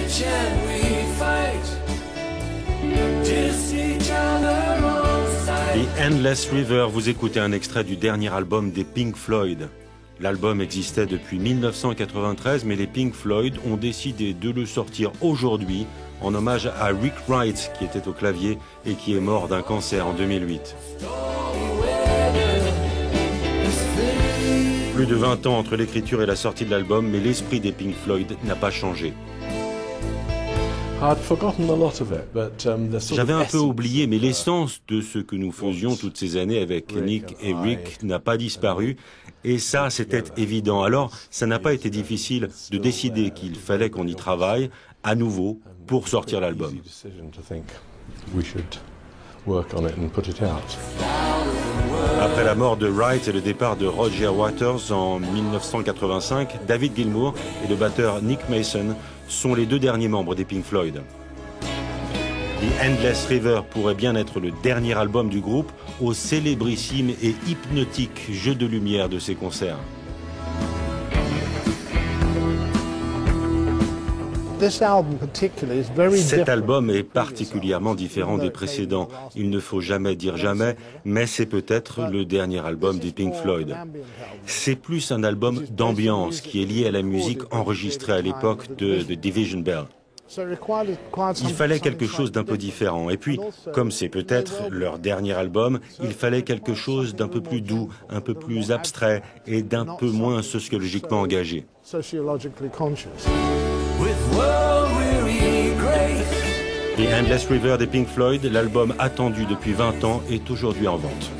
The Endless River, vous écoutez un extrait du dernier album des Pink Floyd. L'album existait depuis 1993, mais les Pink Floyd ont décidé de le sortir aujourd'hui en hommage à Rick Wright, qui était au clavier et qui est mort d'un cancer en 2008. Plus de 20 ans entre l'écriture et la sortie de l'album, mais l'esprit des Pink Floyd n'a pas changé. J'avais un peu oublié, mais l'essence de ce que nous faisions toutes ces années avec Nick et Rick n'a pas disparu, et ça, c'était évident. Alors, ça n'a pas été difficile de décider qu'il fallait qu'on y travaille à nouveau pour sortir l'album. Après la mort de Wright et le départ de Roger Waters en 1985, David Gilmour et le batteur Nick Mason sont les deux derniers membres des Pink Floyd. The Endless River pourrait bien être le dernier album du groupe au célébrissime et hypnotique jeu de lumière de ses concerts. Cet album est particulièrement différent des précédents. Il ne faut jamais dire jamais, mais c'est peut-être le dernier album des Pink Floyd. C'est plus un album d'ambiance qui est lié à la musique enregistrée à l'époque de The Division Bell. Il fallait quelque chose d'un peu différent. Et puis, comme c'est peut-être leur dernier album, il fallait quelque chose d'un peu plus doux, un peu plus abstrait et d'un peu moins sociologiquement engagé. The Endless River des Pink Floyd, l'album attendu depuis 20 ans, est aujourd'hui en vente.